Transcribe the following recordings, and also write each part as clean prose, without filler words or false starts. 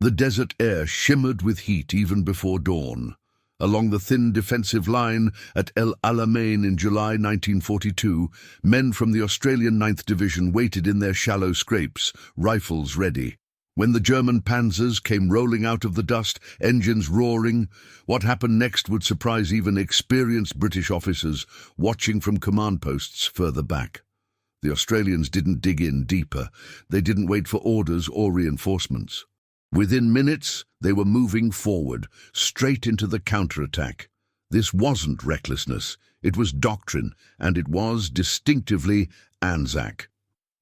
The desert air shimmered with heat even before dawn. Along the thin defensive line at El Alamein in July 1942, men from the Australian 9th Division waited in their shallow scrapes, rifles ready. When the German panzers came rolling out of the dust, engines roaring, what happened next would surprise even experienced British officers watching from command posts further back. The Australians didn't dig in deeper. They didn't wait for orders or reinforcements. Within minutes, they were moving forward, straight into the counterattack. This wasn't recklessness, it was doctrine, and it was distinctively ANZAC.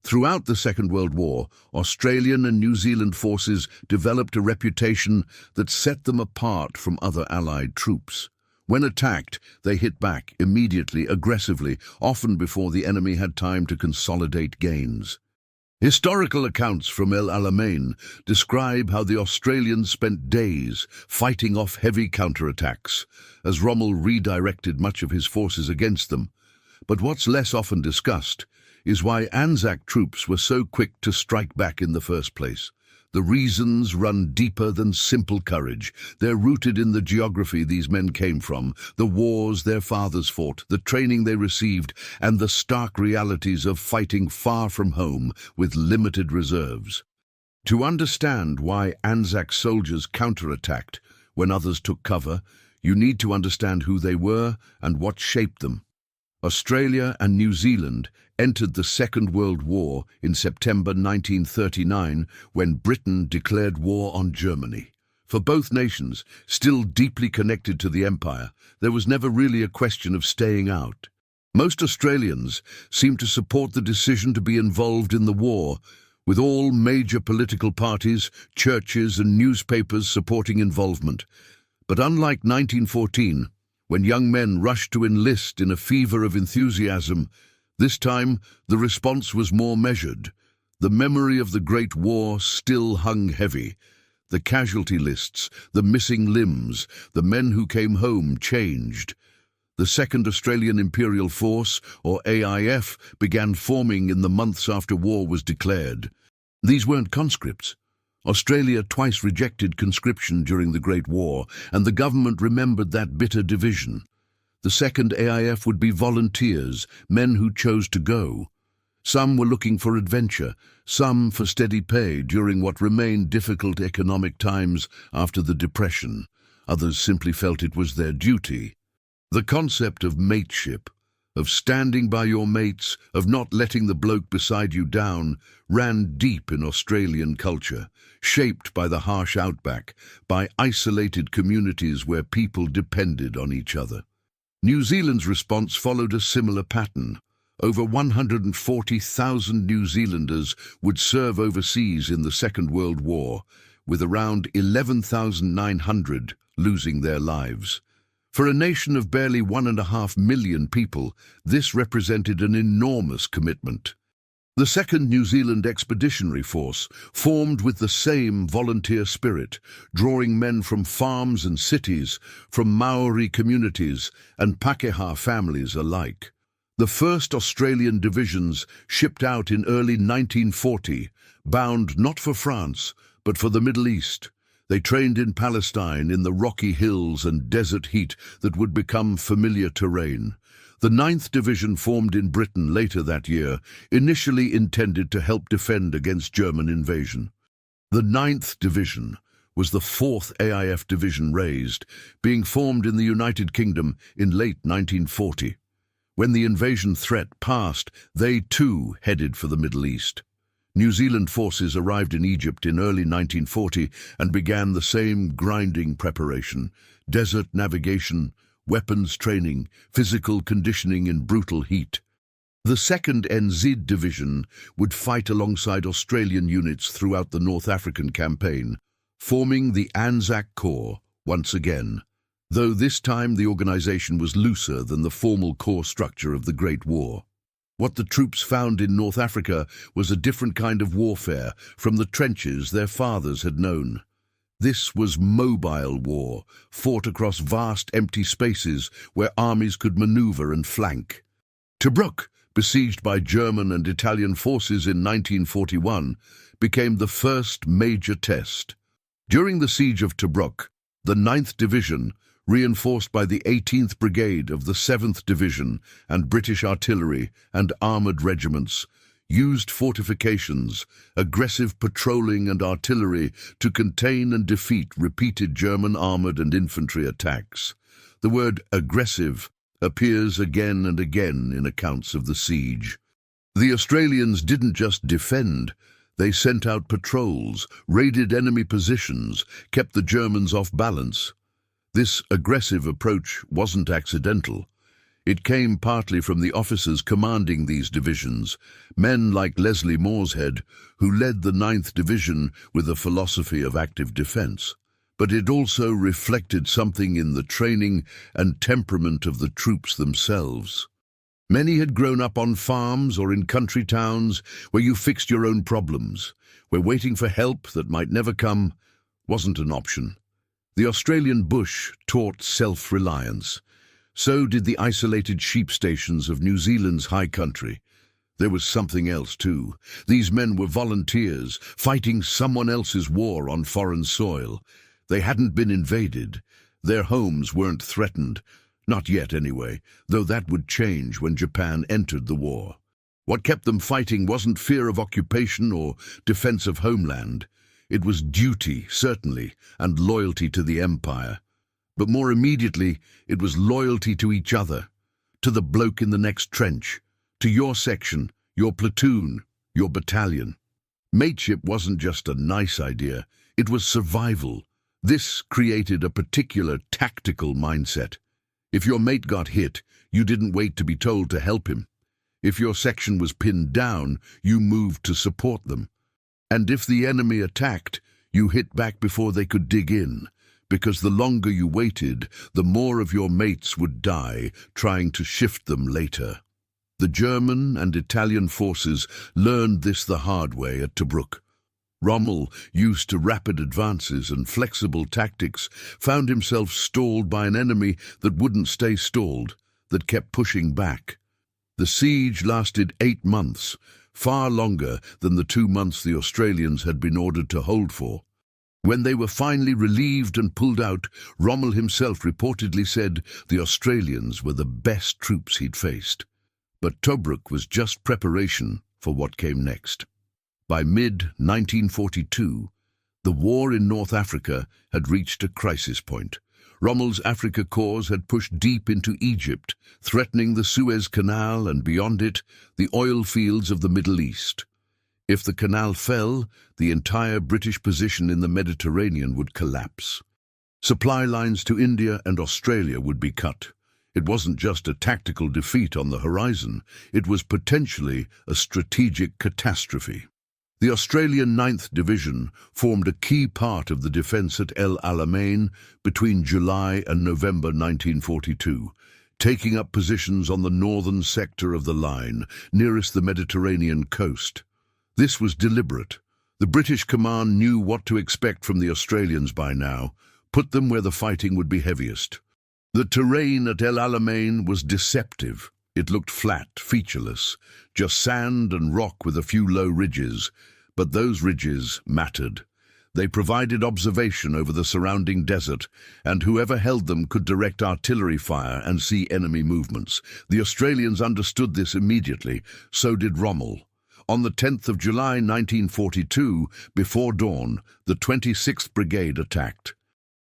Throughout the Second World War, Australian and New Zealand forces developed a reputation that set them apart from other Allied troops. When attacked, they hit back immediately, aggressively, often before the enemy had time to consolidate gains. Historical accounts from El Alamein describe how the Australians spent days fighting off heavy counterattacks, as Rommel redirected much of his forces against them. But what's less often discussed is why ANZAC troops were so quick to strike back in the first place. The reasons run deeper than simple courage. They're rooted in the geography these men came from, the wars their fathers fought, the training they received, and the stark realities of fighting far from home with limited reserves. To understand why ANZAC soldiers counterattacked when others took cover, you need to understand who they were and what shaped them. Australia and New Zealand entered the Second World War in September 1939 when Britain declared war on Germany. For both nations, still deeply connected to the empire, there was never really a question of staying out. Most Australians seemed to support the decision to be involved in the war, with all major political parties, churches and newspapers supporting involvement. But unlike 1914, when young men rushed to enlist in a fever of enthusiasm, this time the response was more measured. The memory of the Great War still hung heavy. The casualty lists, the missing limbs, the men who came home changed. The Second Australian Imperial Force, or AIF, began forming in the months after war was declared. These weren't conscripts. Australia twice rejected conscription during the Great War, and the government remembered that bitter division. The second AIF would be volunteers, men who chose to go. Some were looking for adventure, some for steady pay during what remained difficult economic times after the Depression. Others simply felt it was their duty. The concept of mateship, of standing by your mates, of not letting the bloke beside you down, ran deep in Australian culture, shaped by the harsh outback, by isolated communities where people depended on each other. New Zealand's response followed a similar pattern. Over 140,000 New Zealanders would serve overseas in the Second World War, with around 11,900 losing their lives. For a nation of barely 1.5 million people, this represented an enormous commitment. The Second New Zealand Expeditionary Force formed with the same volunteer spirit, drawing men from farms and cities, from Maori communities and Pākehā families alike. The first Australian divisions shipped out in early 1940, bound not for France, but for the Middle East. They trained in Palestine in the rocky hills and desert heat that would become familiar terrain. The 9th Division, formed in Britain later that year, initially intended to help defend against German invasion. The 9th Division was the 4th AIF division raised, being formed in the United Kingdom in late 1940. When the invasion threat passed, they too headed for the Middle East. New Zealand forces arrived in Egypt in early 1940 and began the same grinding preparation: desert navigation, weapons training, physical conditioning in brutal heat. The 2nd NZ Division would fight alongside Australian units throughout the North African campaign, forming the ANZAC Corps once again, though this time the organisation was looser than the formal corps structure of the Great War. What the troops found in North Africa was a different kind of warfare from the trenches their fathers had known. This was mobile war, fought across vast empty spaces where armies could maneuver and flank. Tobruk, besieged by German and Italian forces in 1941, became the first major test. During the siege of Tobruk, the 9th Division, reinforced by the 18th Brigade of the 7th Division and British artillery and armoured regiments, used fortifications, aggressive patrolling and artillery to contain and defeat repeated German armoured and infantry attacks. The word aggressive appears again and again in accounts of the siege. The Australians didn't just defend, they sent out patrols, raided enemy positions, kept the Germans off balance. This aggressive approach wasn't accidental. It came partly from the officers commanding these divisions, men like Leslie Morshead, who led the 9th Division with a philosophy of active defence. But it also reflected something in the training and temperament of the troops themselves. Many had grown up on farms or in country towns where you fixed your own problems, where waiting for help that might never come wasn't an option. The Australian bush taught self-reliance. So did the isolated sheep stations of New Zealand's high country. There was something else too. These men were volunteers, fighting someone else's war on foreign soil. They hadn't been invaded. Their homes weren't threatened. Not yet, anyway, though that would change when Japan entered the war. What kept them fighting wasn't fear of occupation or defense of homeland. It was duty, certainly, and loyalty to the empire. But more immediately, it was loyalty to each other, to the bloke in the next trench, to your section, your platoon, your battalion. Mateship wasn't just a nice idea, it was survival. This created a particular tactical mindset. If your mate got hit, you didn't wait to be told to help him. If your section was pinned down, you moved to support them. And if the enemy attacked, you hit back before they could dig in, because the longer you waited, the more of your mates would die, trying to shift them later. The German and Italian forces learned this the hard way at Tobruk. Rommel, used to rapid advances and flexible tactics, found himself stalled by an enemy that wouldn't stay stalled, that kept pushing back. The siege lasted 8 months, far longer than the 2 months the Australians had been ordered to hold for. When they were finally relieved and pulled out, Rommel himself reportedly said the Australians were the best troops he'd faced. But Tobruk was just preparation for what came next. By mid-1942, the war in North Africa had reached a crisis point. Rommel's Africa Corps had pushed deep into Egypt, threatening the Suez Canal and beyond it, the oil fields of the Middle East. If the canal fell, the entire British position in the Mediterranean would collapse. Supply lines to India and Australia would be cut. It wasn't just a tactical defeat on the horizon, it was potentially a strategic catastrophe. The Australian 9th Division formed a key part of the defence at El Alamein between July and November 1942, taking up positions on the northern sector of the line, nearest the Mediterranean coast. This was deliberate. The British command knew what to expect from the Australians by now, put them where the fighting would be heaviest. The terrain at El Alamein was deceptive. It looked flat, featureless, just sand and rock with a few low ridges, but those ridges mattered. They provided observation over the surrounding desert, and whoever held them could direct artillery fire and see enemy movements. The Australians understood this immediately, so did Rommel. On the 10th of July 1942, before dawn, the 26th Brigade attacked.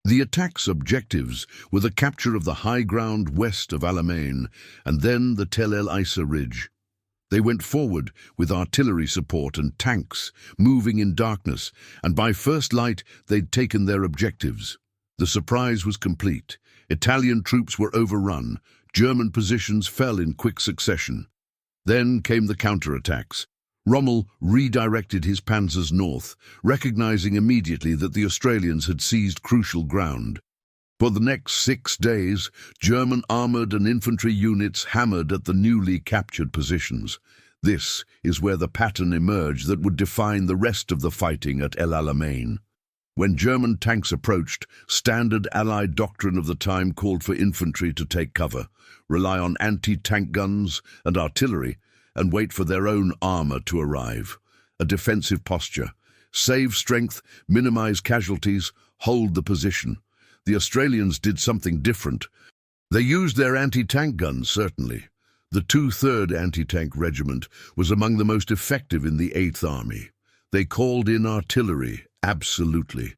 The attack's objectives were the capture of the high ground west of Alamein and then the Tel El Isa Ridge. They went forward with artillery support and tanks, moving in darkness, and by first light they'd taken their objectives. The surprise was complete. Italian troops were overrun. German positions fell in quick succession. Then came the counterattacks. Rommel redirected his panzers north, recognizing immediately that the Australians had seized crucial ground. For the next 6 days, German armoured and infantry units hammered at the newly captured positions. This is where the pattern emerged that would define the rest of the fighting at El Alamein. When German tanks approached, standard Allied doctrine of the time called for infantry to take cover, rely on anti-tank guns and artillery, and wait for their own armour to arrive. A defensive posture. Save strength, minimize casualties, hold the position. The Australians did something different. They used their anti-tank guns, certainly. The 2/3 Anti-Tank Regiment was among the most effective in the 8th Army. They called in artillery, absolutely.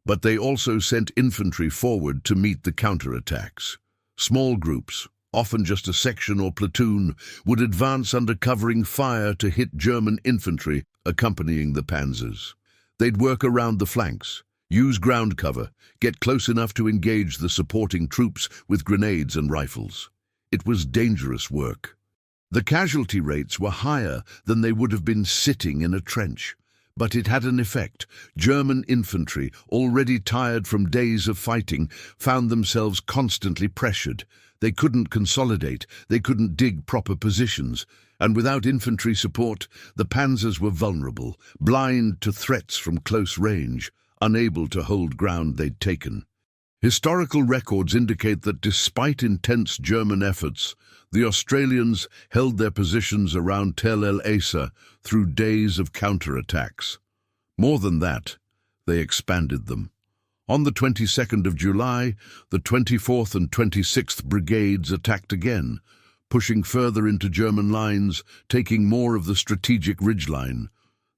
But they also sent infantry forward to meet the counterattacks. Small groups, often just a section or platoon, would advance under covering fire to hit German infantry accompanying the panzers. They'd work around the flanks, use ground cover, get close enough to engage the supporting troops with grenades and rifles. It was dangerous work. The casualty rates were higher than they would have been sitting in a trench. But it had an effect. German infantry, already tired from days of fighting, found themselves constantly pressured. They couldn't consolidate, they couldn't dig proper positions, and without infantry support, the panzers were vulnerable, blind to threats from close range, unable to hold ground they'd taken. Historical records indicate that despite intense German efforts, the Australians held their positions around Tel El Asa through days of counterattacks. More than that, they expanded them. On the 22nd of July, the 24th and 26th Brigades attacked again, pushing further into German lines, taking more of the strategic ridgeline.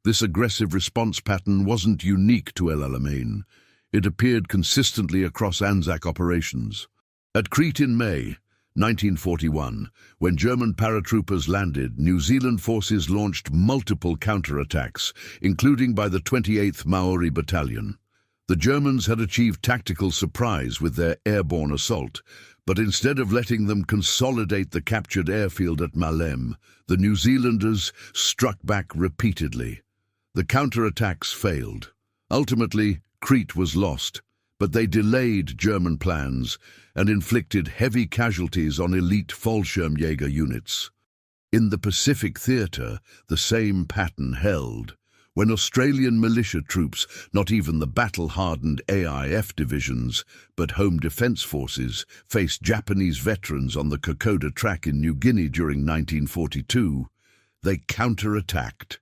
This aggressive response pattern wasn't unique to El Alamein. It appeared consistently across ANZAC operations. At Crete in May 1941, when German paratroopers landed, New Zealand forces launched multiple counterattacks, including by the 28th Maori Battalion. The Germans had achieved tactical surprise with their airborne assault, but instead of letting them consolidate the captured airfield at Malem, the New Zealanders struck back repeatedly. The counterattacks failed. Ultimately, Crete was lost, but they delayed German plans and inflicted heavy casualties on elite Fallschirmjäger units. In the Pacific Theatre, the same pattern held. When Australian militia troops, not even the battle-hardened AIF divisions, but home defence forces, faced Japanese veterans on the Kokoda track in New Guinea during 1942, they counterattacked.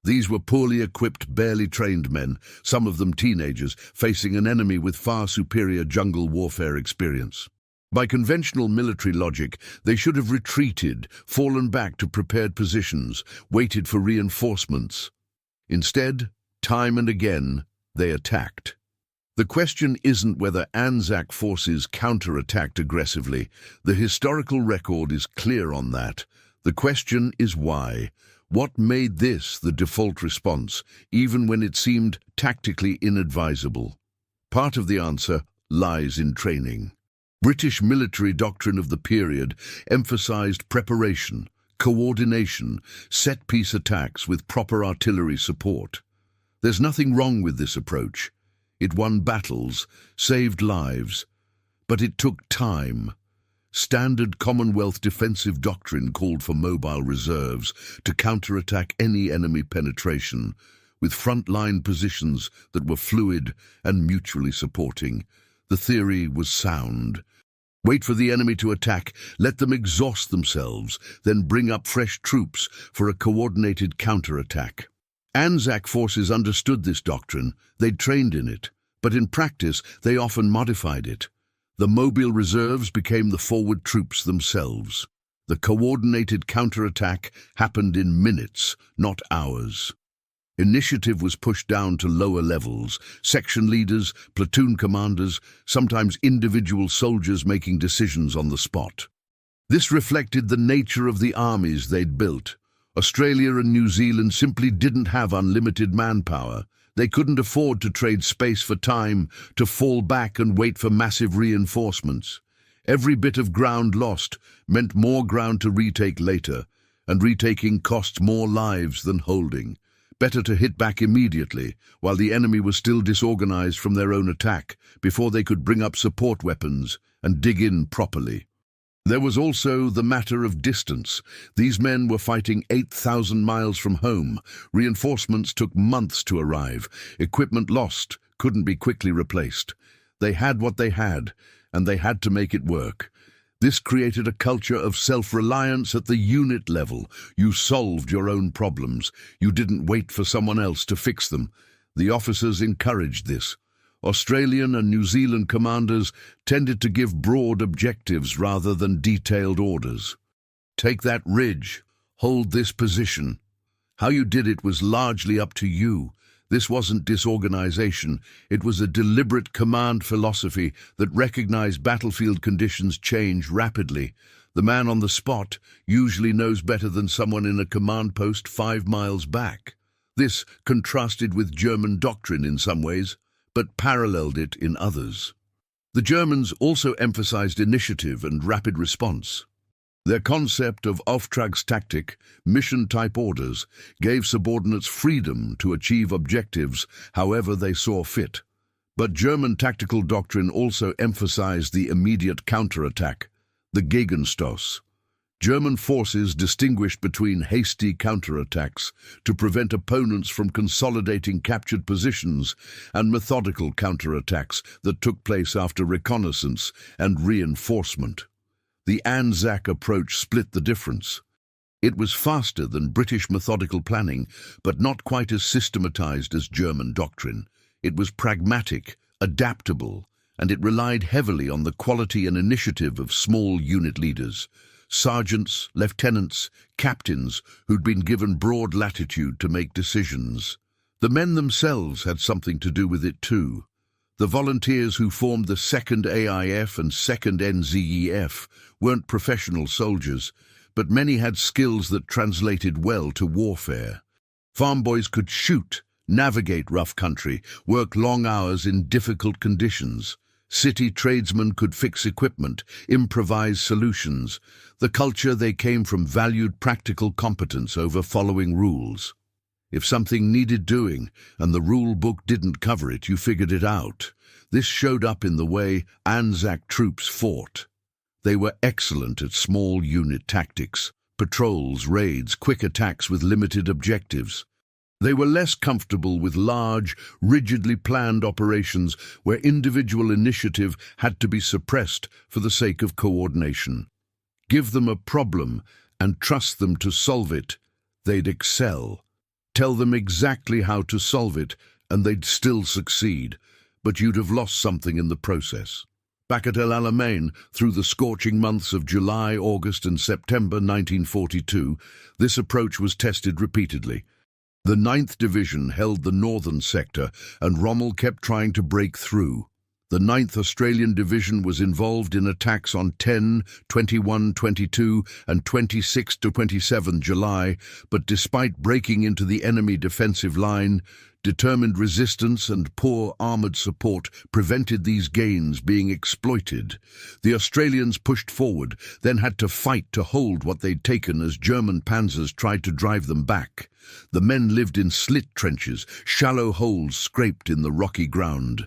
These were poorly equipped, barely trained men, some of them teenagers, facing an enemy with far superior jungle warfare experience. By conventional military logic, they should have retreated, fallen back to prepared positions, waited for reinforcements. Instead, time and again, they attacked. The question isn't whether ANZAC forces counterattacked aggressively. The historical record is clear on that. The question is why. What made this the default response, even when it seemed tactically inadvisable? Part of the answer lies in training. British military doctrine of the period emphasized preparation, coordination, set-piece attacks with proper artillery support. There's nothing wrong with this approach. It won battles, saved lives, but it took time. Standard Commonwealth defensive doctrine called for mobile reserves to counterattack any enemy penetration, with front-line positions that were fluid and mutually supporting. The theory was sound. Wait for the enemy to attack, let them exhaust themselves, then bring up fresh troops for a coordinated counterattack. ANZAC forces understood this doctrine, they'd trained in it, but in practice they often modified it. The mobile reserves became the forward troops themselves. The coordinated counterattack happened in minutes, not hours. Initiative was pushed down to lower levels, section leaders, platoon commanders, sometimes individual soldiers making decisions on the spot. This reflected the nature of the armies they'd built. Australia and New Zealand simply didn't have unlimited manpower. They couldn't afford to trade space for time, to fall back and wait for massive reinforcements. Every bit of ground lost meant more ground to retake later, and retaking cost more lives than holding. Better to hit back immediately, while the enemy was still disorganized from their own attack, before they could bring up support weapons and dig in properly. There was also the matter of distance. These men were fighting 8,000 miles from home. Reinforcements took months to arrive. Equipment lost couldn't be quickly replaced. They had what they had, and they had to make it work. This created a culture of self-reliance at the unit level. You solved your own problems. You didn't wait for someone else to fix them. The officers encouraged this. Australian and New Zealand commanders tended to give broad objectives rather than detailed orders. Take that ridge. Hold this position. How you did it was largely up to you. This wasn't disorganization. It was a deliberate command philosophy that recognized battlefield conditions change rapidly. The man on the spot usually knows better than someone in a command post 5 miles back. This contrasted with German doctrine in some ways, but paralleled it in others. The Germans also emphasized initiative and rapid response. Their concept of Auftragstactik, mission-type orders, gave subordinates freedom to achieve objectives however they saw fit. But German tactical doctrine also emphasized the immediate counterattack, the Gegenstoß. German forces distinguished between hasty counterattacks to prevent opponents from consolidating captured positions and methodical counterattacks that took place after reconnaissance and reinforcement. The ANZAC approach split the difference. It was faster than British methodical planning, but not quite as systematized as German doctrine. It was pragmatic, adaptable, and it relied heavily on the quality and initiative of small unit leaders, sergeants, lieutenants, captains who'd been given broad latitude to make decisions. The men themselves had something to do with it too. The volunteers who formed the 2nd AIF and 2nd NZEF weren't professional soldiers, but many had skills that translated well to warfare. Farm boys could shoot, navigate rough country, work long hours in difficult conditions. City tradesmen could fix equipment, improvise solutions. The culture they came from valued practical competence over following rules. If something needed doing and the rule book didn't cover it, you figured it out. This showed up in the way ANZAC troops fought. They were excellent at small unit tactics, patrols, raids, quick attacks with limited objectives. They were less comfortable with large, rigidly planned operations where individual initiative had to be suppressed for the sake of coordination. Give them a problem and trust them to solve it, they'd excel. Tell them exactly how to solve it, and they'd still succeed, but you'd have lost something in the process. Back at El Alamein, through the scorching months of July, August and September 1942, this approach was tested repeatedly. The 9th Division held the northern sector, and Rommel kept trying to break through. The 9th Australian Division was involved in attacks on 10, 21, 22 and 26–27 July, but despite breaking into the enemy defensive line, determined resistance and poor armoured support prevented these gains being exploited. The Australians pushed forward, then had to fight to hold what they'd taken as German panzers tried to drive them back. The men lived in slit trenches, shallow holes scraped in the rocky ground.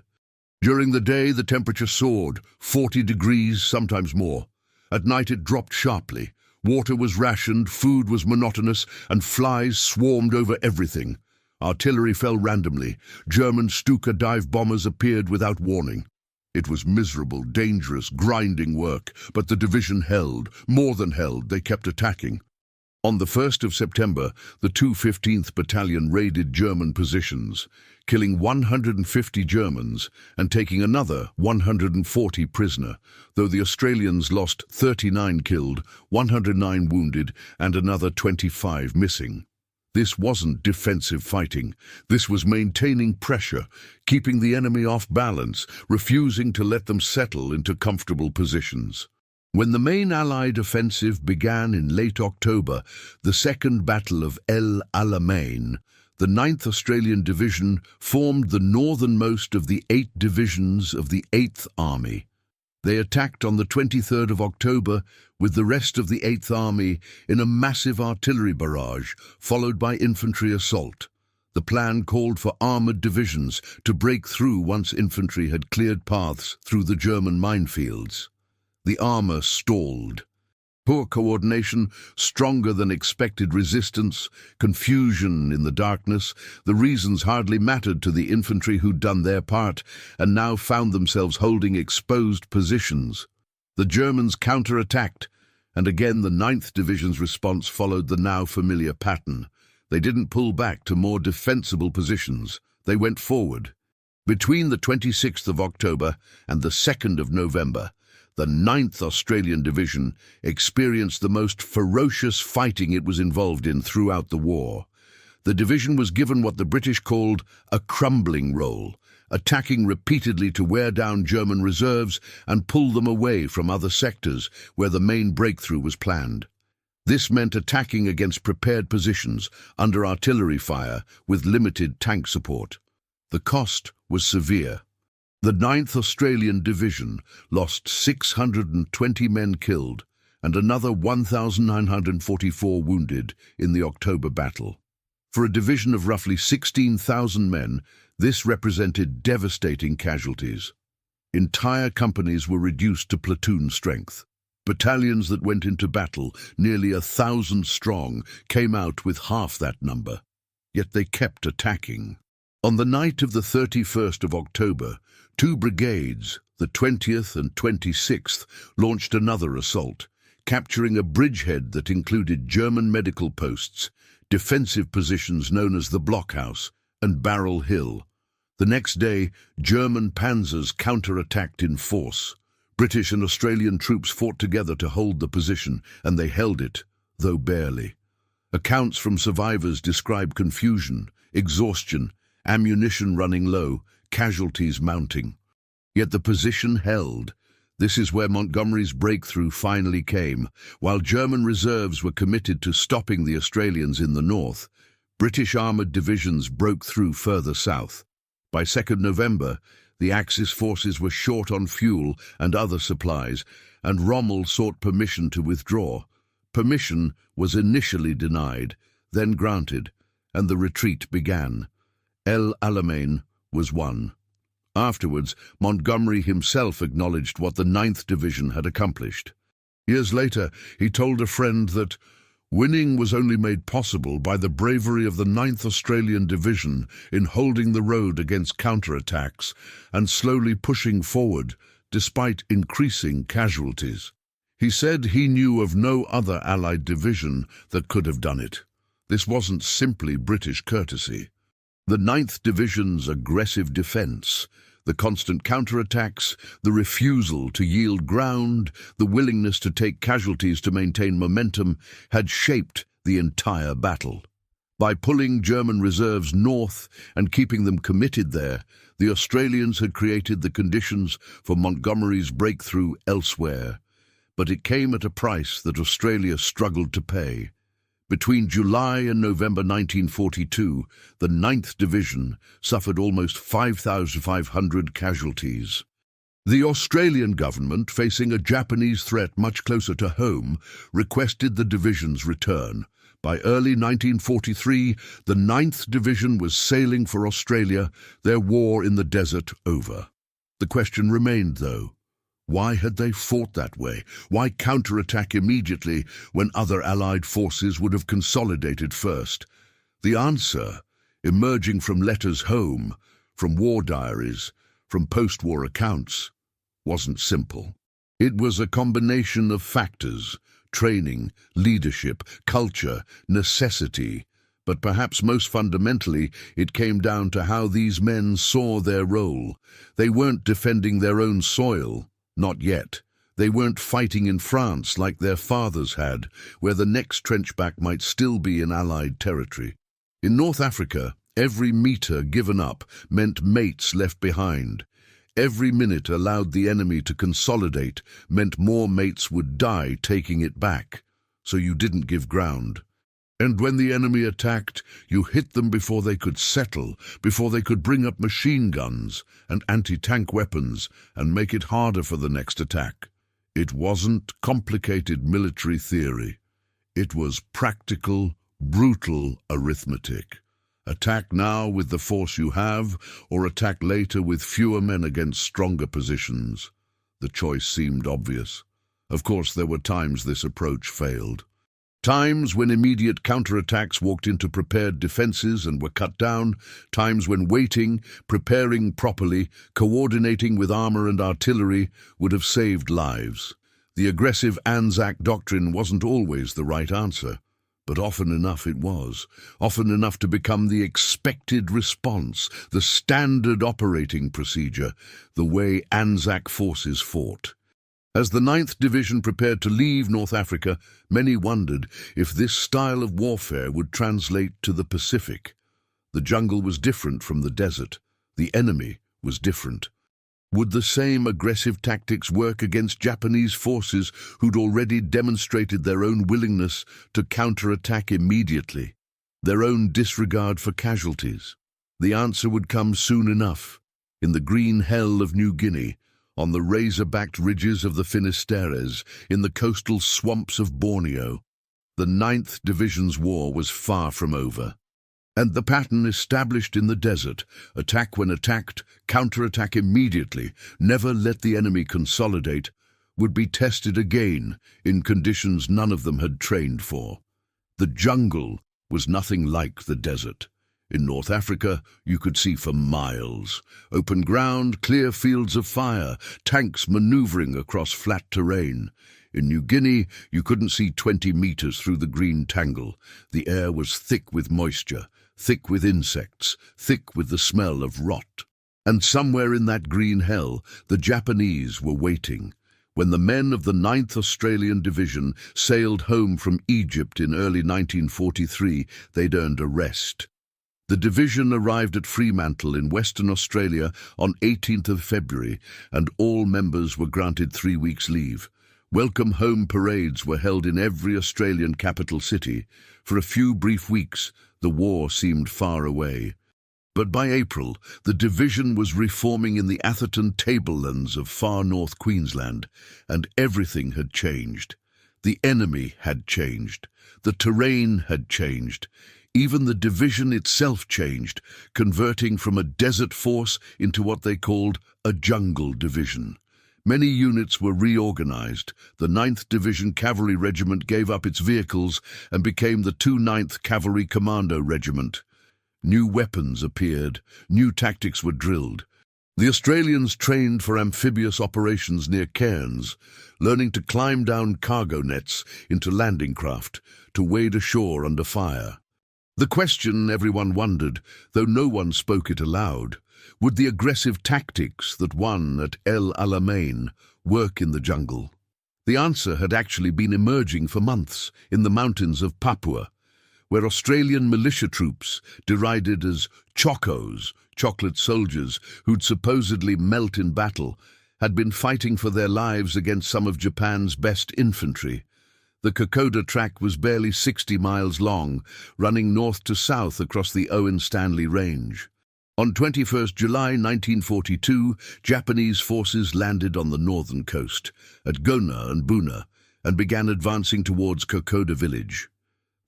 During the day, the temperature soared, 40 degrees, sometimes more. At night, it dropped sharply. Water was rationed, food was monotonous, and flies swarmed over everything. Artillery fell randomly. German Stuka dive bombers appeared without warning. It was miserable, dangerous, grinding work, but the division held. More than held, they kept attacking. On the 1st of September, the 215th Battalion raided German positions, killing 150 Germans and taking another 140 prisoner, though the Australians lost 39 killed, 109 wounded and another 25 missing. This wasn't defensive fighting. This was maintaining pressure, keeping the enemy off balance, refusing to let them settle into comfortable positions. When the main Allied offensive began in late October, the Second Battle of El Alamein, the 9th Australian Division formed the northernmost of the 8 divisions of the 8th Army. They attacked on the 23rd of October with the rest of the 8th Army in a massive artillery barrage, followed by infantry assault. The plan called for armoured divisions to break through once infantry had cleared paths through the German minefields. The armour stalled. Poor coordination, stronger than expected resistance, confusion in the darkness, the reasons hardly mattered to the infantry who'd done their part and now found themselves holding exposed positions. The Germans counterattacked, and again the 9th Division's response followed the now familiar pattern. They didn't pull back to more defensible positions. They went forward. Between the 26th of October and the 2nd of November, the 9th Australian Division experienced the most ferocious fighting it was involved in throughout the war. The division was given what the British called a crumbling role, attacking repeatedly to wear down German reserves and pull them away from other sectors where the main breakthrough was planned. This meant attacking against prepared positions under artillery fire with limited tank support. The cost was severe. The 9th Australian Division lost 620 men killed and another 1,944 wounded in the October battle. For a division of roughly 16,000 men, this represented devastating casualties. Entire companies were reduced to platoon strength. Battalions that went into battle, nearly 1,000 strong, came out with half that number. Yet they kept attacking. On the night of the 31st of October, two brigades, the 20th and 26th, launched another assault, capturing a bridgehead that included German medical posts, defensive positions known as the Blockhouse, and Barrel Hill. The next day, German panzers counterattacked in force. British and Australian troops fought together to hold the position, and they held it, though barely. Accounts from survivors describe confusion, exhaustion, ammunition running low, casualties mounting. Yet the position held. This is where Montgomery's breakthrough finally came. While German reserves were committed to stopping the Australians in the north, British armoured divisions broke through further south. By 2nd November, the Axis forces were short on fuel and other supplies, and Rommel sought permission to withdraw. Permission was initially denied, then granted, and the retreat began. El Alamein was won. Afterwards, Montgomery himself acknowledged what the 9th Division had accomplished. Years later, he told a friend that winning was only made possible by the bravery of the 9th Australian Division in holding the road against counterattacks and slowly pushing forward, despite increasing casualties. He said he knew of no other Allied division that could have done it. This wasn't simply British courtesy. The 9th Division's aggressive defence, the constant counterattacks, the refusal to yield ground, the willingness to take casualties to maintain momentum, had shaped the entire battle. By pulling German reserves north and keeping them committed there, the Australians had created the conditions for Montgomery's breakthrough elsewhere. But it came at a price that Australia struggled to pay. Between July and November 1942, the 9th Division suffered almost 5,500 casualties. The Australian government, facing a Japanese threat much closer to home, requested the division's return. By early 1943, the 9th Division was sailing for Australia, their war in the desert over. The question remained, though. Why had they fought that way? Why counterattack immediately when other Allied forces would have consolidated first? The answer, emerging from letters home, from war diaries, from post-war accounts, wasn't simple. It was a combination of factors: training, leadership, culture, necessity. But perhaps most fundamentally, it came down to how these men saw their role. They weren't defending their own soil. Not yet. They weren't fighting in France like their fathers had, where the next trenchback might still be in Allied territory. In North Africa, every metre given up meant mates left behind. Every minute allowed the enemy to consolidate meant more mates would die taking it back, so you didn't give ground. And when the enemy attacked, you hit them before they could settle, before they could bring up machine guns and anti-tank weapons and make it harder for the next attack. It wasn't complicated military theory. It was practical, brutal arithmetic. Attack now with the force you have, or attack later with fewer men against stronger positions. The choice seemed obvious. Of course, there were times this approach failed. Times when immediate counterattacks walked into prepared defences and were cut down, times when waiting, preparing properly, coordinating with armour and artillery would have saved lives. The aggressive ANZAC doctrine wasn't always the right answer, But often enough it was, often enough to become the expected response, the standard operating procedure, the way ANZAC forces fought. As the 9th Division prepared to leave North Africa, many wondered if this style of warfare would translate to the Pacific. The jungle was different from the desert. The enemy was different. Would the same aggressive tactics work against Japanese forces who'd already demonstrated their own willingness to counterattack immediately, their own disregard for casualties? The answer would come soon enough, in the green hell of New Guinea, on the razor-backed ridges of the Finisterres, in the coastal swamps of Borneo. The 9th Division's war was far from over. And the pattern established in the desert, attack when attacked, counterattack immediately, never let the enemy consolidate, would be tested again in conditions none of them had trained for. The jungle was nothing like the desert. In North Africa, you could see for miles. Open ground, clear fields of fire, tanks maneuvering across flat terrain. In New Guinea, you couldn't see 20 meters through the green tangle. The air was thick with moisture, thick with insects, thick with the smell of rot. And somewhere in that green hell, the Japanese were waiting. When the men of the 9th Australian Division sailed home from Egypt in early 1943, they'd earned a rest. The division arrived at Fremantle in Western Australia on 18th of February, and all members were granted 3 weeks' leave. Welcome home parades were held in every Australian capital city. For a few brief weeks, the war seemed far away. But by April, the division was reforming in the Atherton tablelands of far north Queensland, and everything had changed. The enemy had changed. The terrain had changed. Even the division itself changed, converting from a desert force into what they called a jungle division. Many units were reorganized. The 9th Division Cavalry Regiment gave up its vehicles and became the 209th Cavalry Commando Regiment. New weapons appeared. New tactics were drilled. The Australians trained for amphibious operations near Cairns, learning to climb down cargo nets into landing craft, to wade ashore under fire. The question everyone wondered, though no one spoke it aloud, would the aggressive tactics that won at El Alamein work in the jungle? The answer had actually been emerging for months in the mountains of Papua, where Australian militia troops, derided as chocos, chocolate soldiers who'd supposedly melt in battle, had been fighting for their lives against some of Japan's best infantry. The Kokoda track was barely 60 miles long, running north to south across the Owen Stanley Range. On 21st July 1942, Japanese forces landed on the northern coast, at Gona and Buna, and began advancing towards Kokoda village.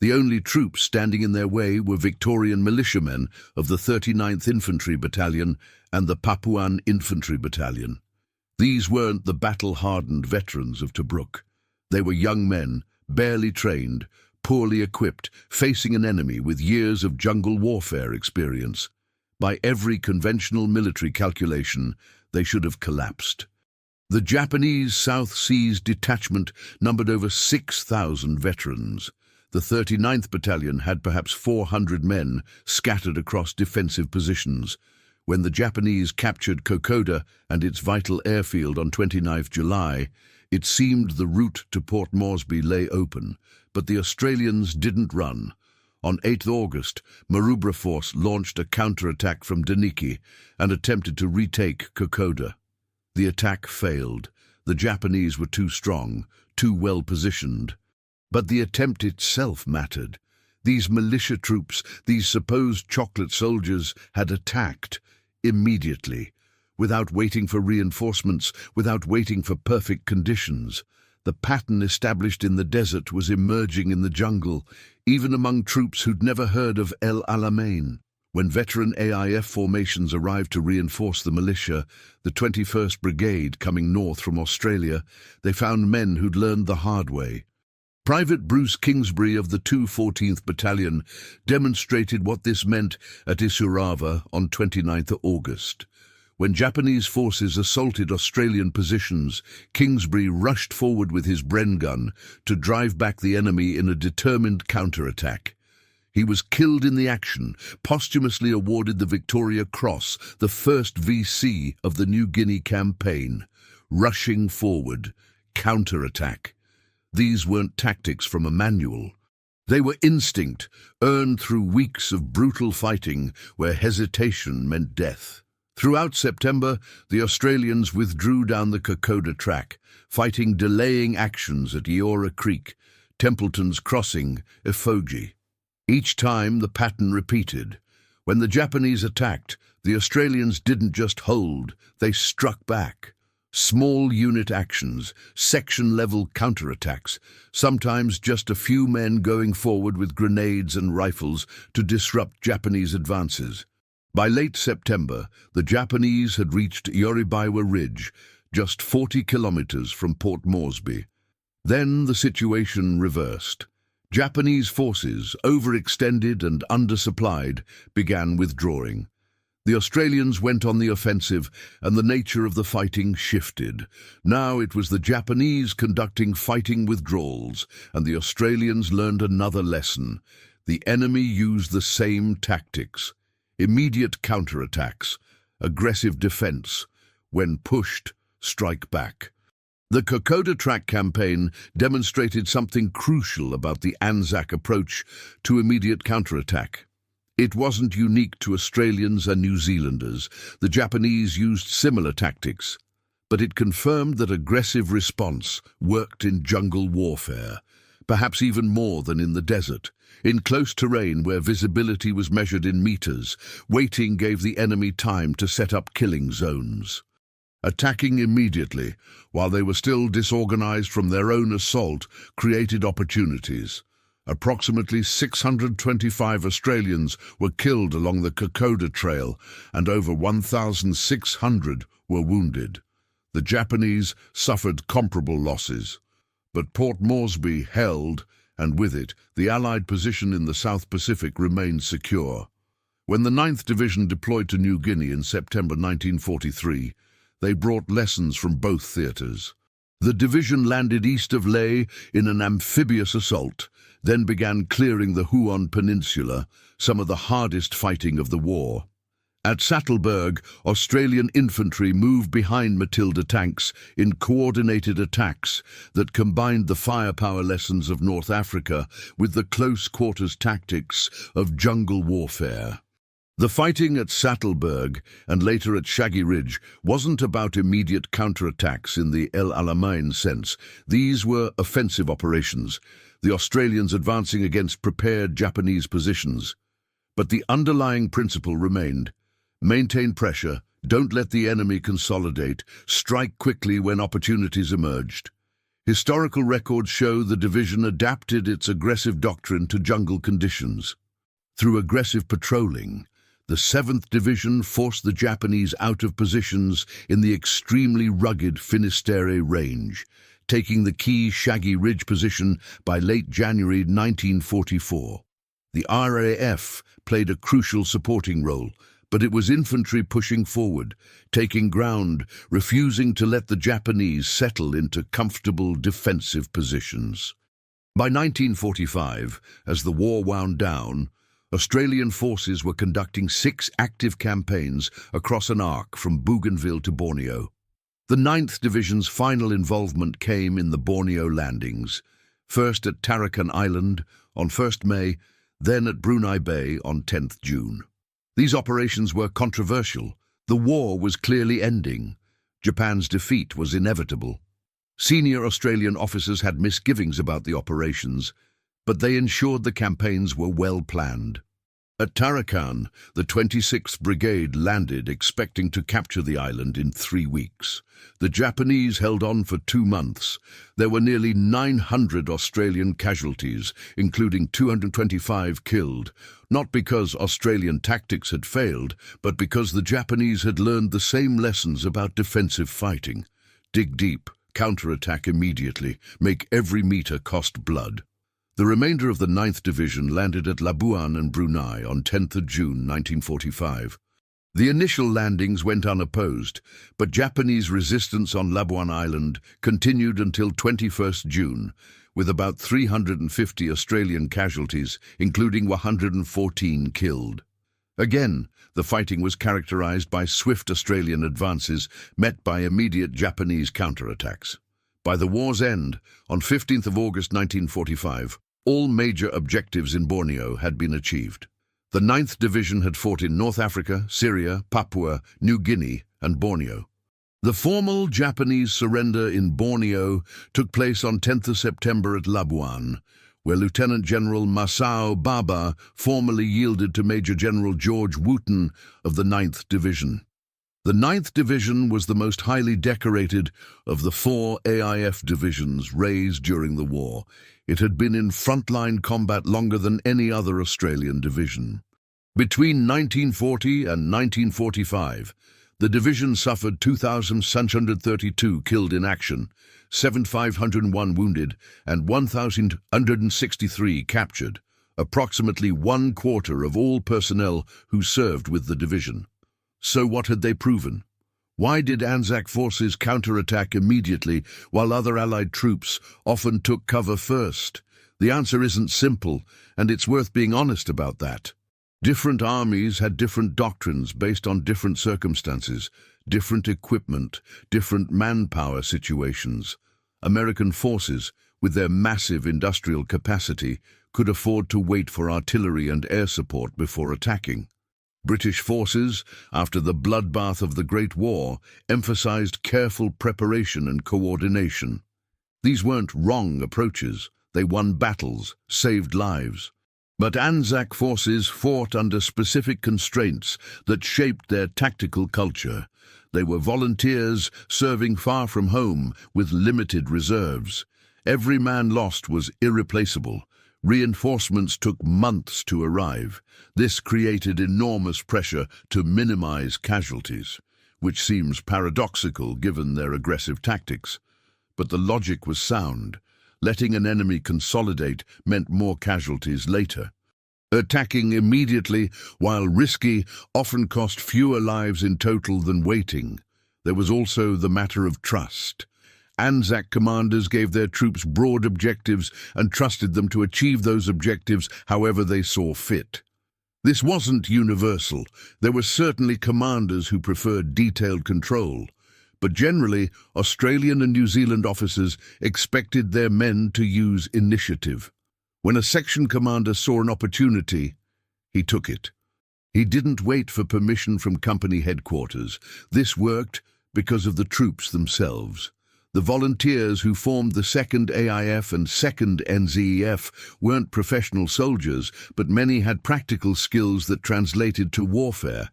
The only troops standing in their way were Victorian militiamen of the 39th Infantry Battalion and the Papuan Infantry Battalion. These weren't the battle-hardened veterans of Tobruk. They were young men, barely trained, poorly equipped, facing an enemy with years of jungle warfare experience. By every conventional military calculation, they should have collapsed. The Japanese South Seas Detachment numbered over 6,000 veterans. The 39th Battalion had perhaps 400 men scattered across defensive positions. When the Japanese captured Kokoda and its vital airfield on 29th July, it seemed the route to Port Moresby lay open, but the Australians didn't run. On 8th August, Maroubra Force launched a counterattack from Daniki and attempted to retake Kokoda. The attack failed. The Japanese were too strong, too well positioned. But the attempt itself mattered. These militia troops, these supposed chocolate soldiers, had attacked immediately, without waiting for reinforcements, without waiting for perfect conditions. The pattern established in the desert was emerging in the jungle, even among troops who'd never heard of El Alamein. When veteran AIF formations arrived to reinforce the militia, the 21st Brigade coming north from Australia, they found men who'd learned the hard way. Private Bruce Kingsbury of the 214th Battalion demonstrated what this meant at Isurava on 29th August. When Japanese forces assaulted Australian positions, Kingsbury rushed forward with his Bren gun to drive back the enemy in a determined counterattack. He was killed in the action, posthumously awarded the Victoria Cross, the first VC of the New Guinea campaign. Rushing forward, counterattack. These weren't tactics from a manual. They were instinct, earned through weeks of brutal fighting where hesitation meant death. Throughout September, the Australians withdrew down the Kokoda Track, fighting delaying actions at Eora Creek, Templeton's Crossing, Efogee. Each time the pattern repeated. When the Japanese attacked, the Australians didn't just hold, they struck back. Small unit actions, section-level counterattacks, sometimes just a few men going forward with grenades and rifles to disrupt Japanese advances. By late September, the Japanese had reached Yoribaiwa Ridge, just 40 kilometers from Port Moresby. Then the situation reversed. Japanese forces, overextended and undersupplied, began withdrawing. The Australians went on the offensive, and the nature of the fighting shifted. Now it was the Japanese conducting fighting withdrawals, and the Australians learned another lesson. The enemy used the same tactics. Immediate counterattacks, aggressive defense. When pushed, strike back. The Kokoda Track campaign demonstrated something crucial about the ANZAC approach to immediate counterattack. It wasn't unique to Australians and New Zealanders. The Japanese used similar tactics, but it confirmed that aggressive response worked in jungle warfare, perhaps even more than in the desert. In close terrain where visibility was measured in meters, waiting gave the enemy time to set up killing zones. Attacking immediately, while they were still disorganized from their own assault, created opportunities. Approximately 625 Australians were killed along the Kokoda Trail, and over 1,600 were wounded. The Japanese suffered comparable losses, but Port Moresby held, and with it, the Allied position in the South Pacific remained secure. When the 9th Division deployed to New Guinea in September 1943, they brought lessons from both theatres. The division landed east of Lae in an amphibious assault, then began clearing the Huon Peninsula, some of the hardest fighting of the war. At Saddleburg, Australian infantry moved behind Matilda tanks in coordinated attacks that combined the firepower lessons of North Africa with the close-quarters tactics of jungle warfare. The fighting at Saddleburg and later at Shaggy Ridge wasn't about immediate counterattacks in the El Alamein sense. These were offensive operations, the Australians advancing against prepared Japanese positions. But the underlying principle remained. Maintain pressure, don't let the enemy consolidate, strike quickly when opportunities emerged. Historical records show the division adapted its aggressive doctrine to jungle conditions. Through aggressive patrolling, the 7th Division forced the Japanese out of positions in the extremely rugged Finisterre Range, taking the key Shaggy Ridge position by late January 1944. The RAF played a crucial supporting role, but it was infantry pushing forward, taking ground, refusing to let the Japanese settle into comfortable defensive positions. By 1945, as the war wound down, Australian forces were conducting 6 active campaigns across an arc from Bougainville to Borneo. The 9th Division's final involvement came in the Borneo landings, first at Tarakan Island on 1st May, then at Brunei Bay on 10th June. These operations were controversial. The war was clearly ending. Japan's defeat was inevitable. Senior Australian officers had misgivings about the operations, but they ensured the campaigns were well planned. At Tarakan, the 26th Brigade landed expecting to capture the island in 3 weeks. The Japanese held on for 2 months. There were nearly 900 Australian casualties, including 225 killed, not because Australian tactics had failed, but because the Japanese had learned the same lessons about defensive fighting. Dig deep, counterattack immediately, make every metre cost blood. The remainder of the 9th Division landed at Labuan and Brunei on 10th June 1945. The initial landings went unopposed, but Japanese resistance on Labuan Island continued until 21st June, with about 350 Australian casualties, including 114 killed. Again, the fighting was characterized by swift Australian advances met by immediate Japanese counterattacks. By the war's end, on 15th of August 1945, all major objectives in Borneo had been achieved. The 9th Division had fought in North Africa, Syria, Papua, New Guinea, and Borneo. The formal Japanese surrender in Borneo took place on 10th of September at Labuan, where Lieutenant General Masao Baba formally yielded to Major General George Wooten of the 9th Division. The 9th Division was the most highly decorated of the 4 AIF divisions raised during the war. It had been in frontline combat longer than any other Australian division. Between 1940 and 1945, the division suffered 2,632 killed in action, 7,501 wounded, and 1,163 captured, approximately 1/4 of all personnel who served with the division. So what had they proven? Why did ANZAC forces counterattack immediately while other Allied troops often took cover first? The answer isn't simple, and it's worth being honest about that. Different armies had different doctrines based on different circumstances, different equipment, different manpower situations. American forces, with their massive industrial capacity, could afford to wait for artillery and air support before attacking. British forces, after the bloodbath of the Great War, emphasized careful preparation and coordination. These weren't wrong approaches. They won battles, saved lives. But ANZAC forces fought under specific constraints that shaped their tactical culture. They were volunteers serving far from home with limited reserves. Every man lost was irreplaceable. Reinforcements took months to arrive. This created enormous pressure to minimize casualties, which seems paradoxical given their aggressive tactics. But the logic was sound. Letting an enemy consolidate meant more casualties later. Attacking immediately, while risky, often cost fewer lives in total than waiting. There was also the matter of trust. ANZAC commanders gave their troops broad objectives and trusted them to achieve those objectives however they saw fit. This wasn't universal. There were certainly commanders who preferred detailed control. But generally, Australian and New Zealand officers expected their men to use initiative. When a section commander saw an opportunity, he took it. He didn't wait for permission from company headquarters. This worked because of the troops themselves. The volunteers who formed the 2nd AIF and 2nd NZEF weren't professional soldiers, but many had practical skills that translated to warfare.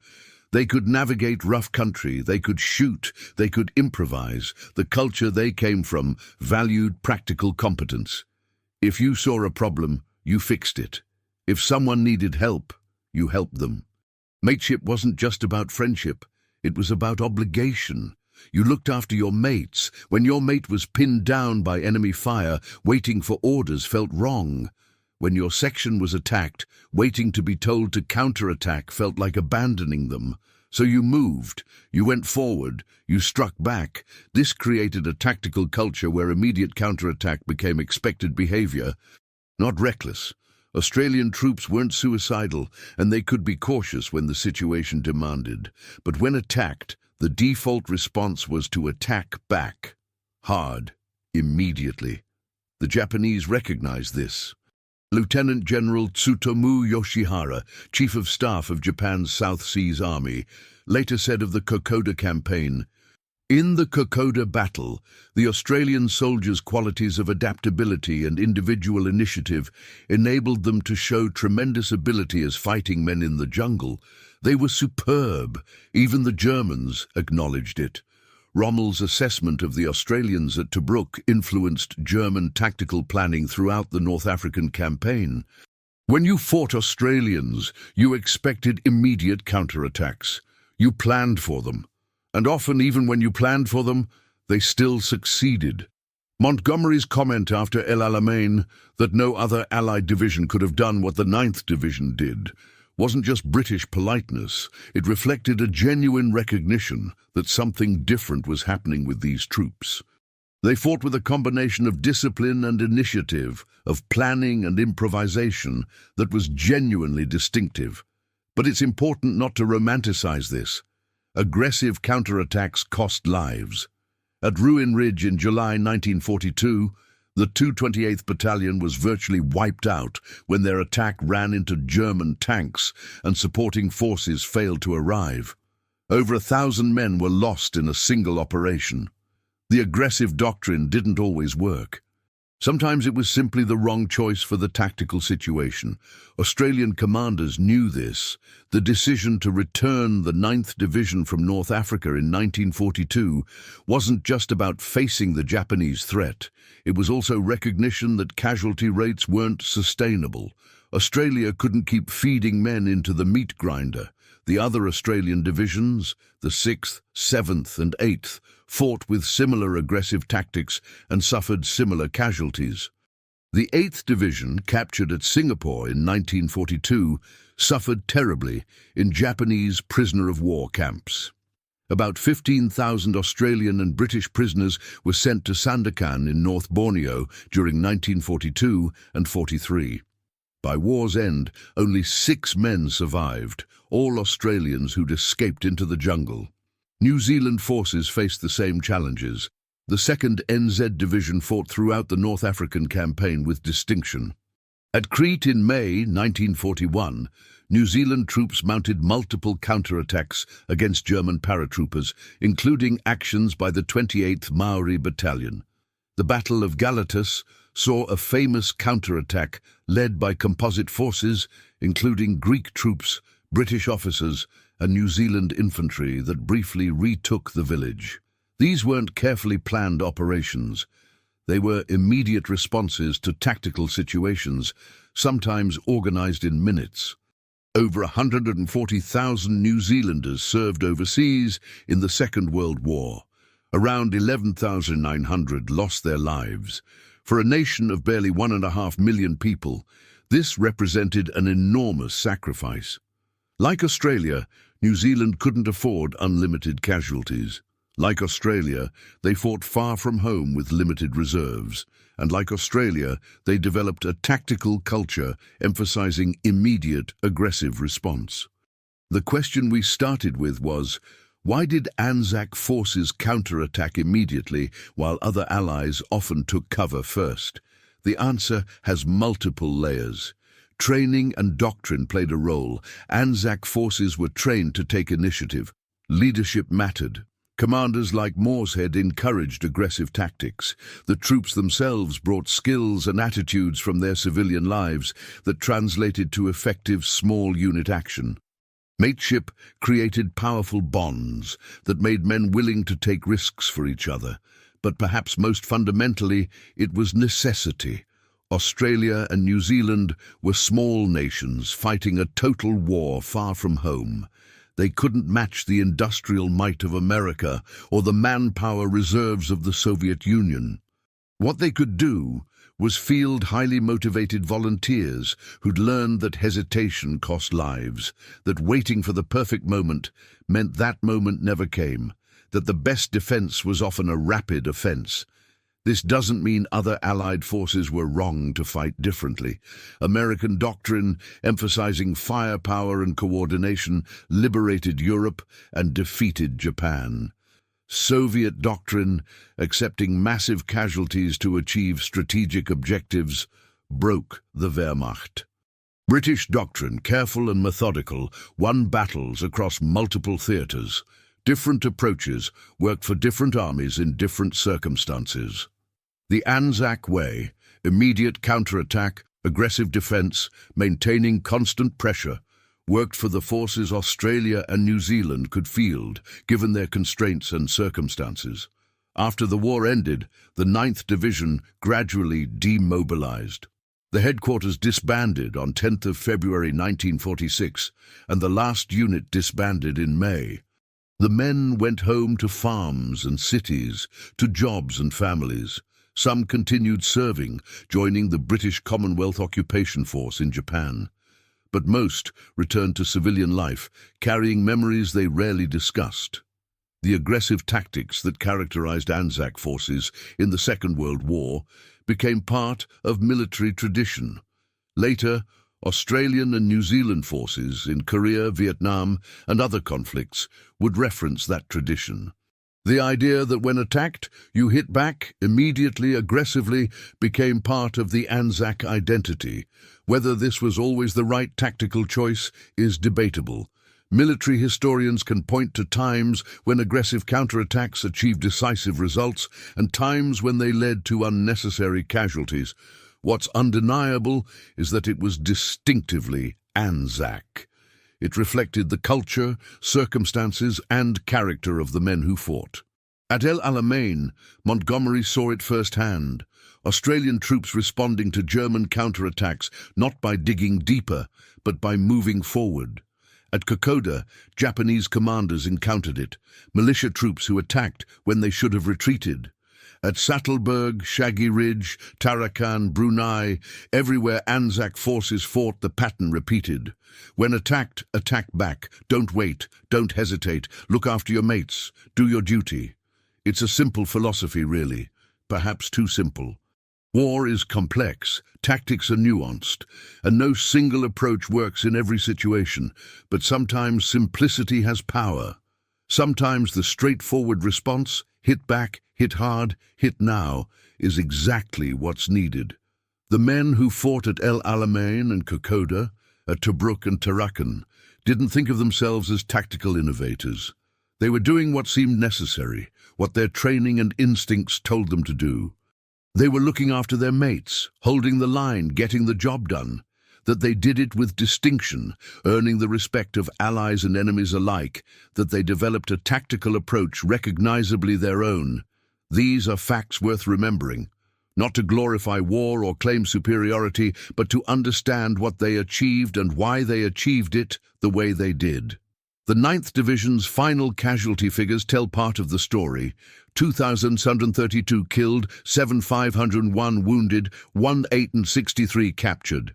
They could navigate rough country, they could shoot, they could improvise. The culture they came from valued practical competence. If you saw a problem, you fixed it. If someone needed help, you helped them. Mateship wasn't just about friendship, it was about obligation. You looked after your mates. When your mate was pinned down by enemy fire, waiting for orders felt wrong. When your section was attacked, waiting to be told to counterattack felt like abandoning them. So you moved, you went forward, you struck back. This created a tactical culture where immediate counterattack became expected behavior, not reckless. Australian troops weren't suicidal, and they could be cautious when the situation demanded. But when attacked, the default response was to attack back. Hard, immediately. The Japanese recognized this. Lieutenant General Tsutomu Yoshihara, Chief of Staff of Japan's South Seas Army, later said of the Kokoda campaign, "In the Kokoda battle, the Australian soldiers' qualities of adaptability and individual initiative enabled them to show tremendous ability as fighting men in the jungle. They were superb. Even the Germans acknowledged it." Rommel's assessment of the Australians at Tobruk influenced German tactical planning throughout the North African campaign. When you fought Australians, you expected immediate counterattacks. You planned for them. And often, even when you planned for them, they still succeeded. Montgomery's comment after El Alamein that no other Allied division could have done what the 9th Division did wasn't just British politeness, it reflected a genuine recognition that something different was happening with these troops. They fought with a combination of discipline and initiative, of planning and improvisation that was genuinely distinctive. But it's important not to romanticize this. Aggressive counterattacks cost lives. At Ruin Ridge in July 1942, the 228th Battalion was virtually wiped out when their attack ran into German tanks and supporting forces failed to arrive. Over 1,000 men were lost in a single operation. The aggressive doctrine didn't always work. Sometimes it was simply the wrong choice for the tactical situation. Australian commanders knew this. The decision to return the 9th Division from North Africa in 1942 wasn't just about facing the Japanese threat. It was also recognition that casualty rates weren't sustainable. Australia couldn't keep feeding men into the meat grinder. The other Australian divisions, the 6th, 7th and 8th, fought with similar aggressive tactics and suffered similar casualties. The 8th Division, captured at Singapore in 1942, suffered terribly in Japanese prisoner-of-war camps. About 15,000 Australian and British prisoners were sent to Sandakan in North Borneo during 1942 and 43. By war's end, only 6 men survived, all Australians who'd escaped into the jungle. New Zealand forces faced the same challenges. The 2nd NZ Division fought throughout the North African campaign with distinction. At Crete in May 1941, New Zealand troops mounted multiple counterattacks against German paratroopers, including actions by the 28th Maori Battalion. The Battle of Galatas saw a famous counterattack led by composite forces, including Greek troops, British officers, and New Zealand infantry that briefly retook the village. These weren't carefully planned operations. They were immediate responses to tactical situations, sometimes organized in minutes. Over 140,000 New Zealanders served overseas in the Second World War. Around 11,900 lost their lives. For a nation of barely 1.5 million people, this represented an enormous sacrifice. Like Australia, New Zealand couldn't afford unlimited casualties. Like Australia, they fought far from home with limited reserves. And like Australia, they developed a tactical culture emphasizing immediate, aggressive response. The question we started with was, why did ANZAC forces counterattack immediately while other allies often took cover first? The answer has multiple layers. Training and doctrine played a role. ANZAC forces were trained to take initiative. Leadership mattered. Commanders like Moorshead encouraged aggressive tactics. The troops themselves brought skills and attitudes from their civilian lives that translated to effective small unit action. Mateship created powerful bonds that made men willing to take risks for each other. But perhaps most fundamentally, it was necessity. Australia and New Zealand were small nations fighting a total war far from home. They couldn't match the industrial might of America or the manpower reserves of the Soviet Union. What they could do was field highly motivated volunteers who'd learned that hesitation cost lives, that waiting for the perfect moment meant that moment never came, that the best defense was often a rapid offense. This doesn't mean other Allied forces were wrong to fight differently. American doctrine, emphasizing firepower and coordination, liberated Europe and defeated Japan. Soviet doctrine, accepting massive casualties to achieve strategic objectives, broke the Wehrmacht. British doctrine, careful and methodical, won battles across multiple theaters. Different approaches worked for different armies in different circumstances. The ANZAC way, immediate counterattack, aggressive defense, maintaining constant pressure, worked for the forces Australia and New Zealand could field, given their constraints and circumstances. After the war ended, the 9th Division gradually demobilized. The headquarters disbanded on 10th of February 1946, and the last unit disbanded in May. The men went home to farms and cities, to jobs and families. Some continued serving, joining the British Commonwealth Occupation Force in Japan. but most returned to civilian life, carrying memories they rarely discussed. The aggressive tactics that characterized ANZAC forces in the Second World War became part of military tradition. Later, Australian and New Zealand forces in Korea, Vietnam, and other conflicts would reference that tradition. The idea that when attacked, you hit back immediately, aggressively, became part of the ANZAC identity. Whether this was always the right tactical choice is debatable. Military historians can point to times when aggressive counterattacks achieved decisive results and times when they led to unnecessary casualties. What's undeniable is that it was distinctively ANZAC. It reflected the culture, circumstances, and character of the men who fought. At El Alamein, Montgomery saw it firsthand. Australian troops responding to German counterattacks not by digging deeper, but by moving forward. At Kokoda, Japanese commanders encountered it, militia troops who attacked when they should have retreated. At Sattleberg, Shaggy Ridge, Tarakan, Brunei, everywhere ANZAC forces fought, the pattern repeated. When attacked, attack back. Don't wait, don't hesitate. Look after your mates. Do your duty. It's a simple philosophy, really. Perhaps too simple. War is complex, tactics are nuanced, and no single approach works in every situation, but sometimes simplicity has power. Sometimes the straightforward response, hit back, hit hard, hit now, is exactly what's needed. The men who fought at El Alamein and Kokoda, at Tobruk and Tarakan, didn't think of themselves as tactical innovators. They were doing what seemed necessary, what their training and instincts told them to do. They were looking after their mates, holding the line, getting the job done. That they did it with distinction, earning the respect of allies and enemies alike, that they developed a tactical approach recognizably their own. These are facts worth remembering, not to glorify war or claim superiority, but to understand what they achieved and why they achieved it the way they did. The 9th Division's final casualty figures tell part of the story. 2,732 killed, 7,501 wounded, 1,863 captured.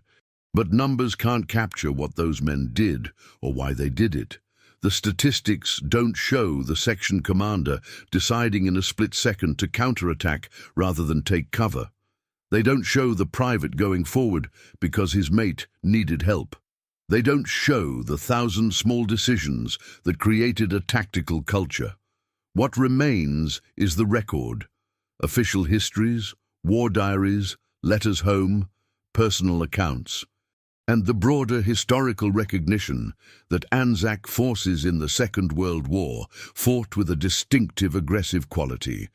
But numbers can't capture what those men did or why they did it. The statistics don't show the section commander deciding in a split second to counterattack rather than take cover. They don't show the private going forward because his mate needed help. They don't show the 1,000 small decisions that created a tactical culture. What remains is the record. Official histories, war diaries, letters home, personal accounts. And the broader historical recognition that ANZAC forces in the Second World War fought with a distinctive aggressive quality.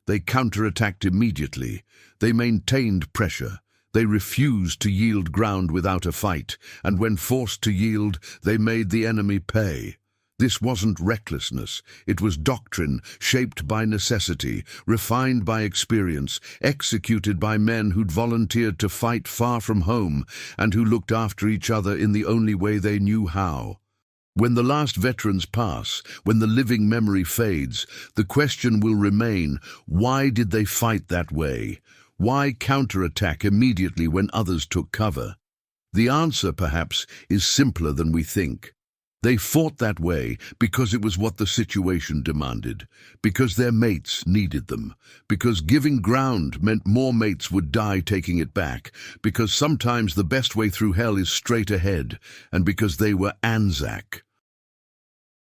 They counterattacked immediately. They maintained pressure. They refused to yield ground without a fight, and when forced to yield, they made the enemy pay. This wasn't recklessness, it was doctrine, shaped by necessity, refined by experience, executed by men who'd volunteered to fight far from home, and who looked after each other in the only way they knew how. When the last veterans pass, when the living memory fades, the question will remain, why did they fight that way? Why counterattack immediately when others took cover? The answer, perhaps, is simpler than we think. They fought that way because it was what the situation demanded, because their mates needed them, because giving ground meant more mates would die taking it back, because sometimes the best way through hell is straight ahead, and because they were ANZAC.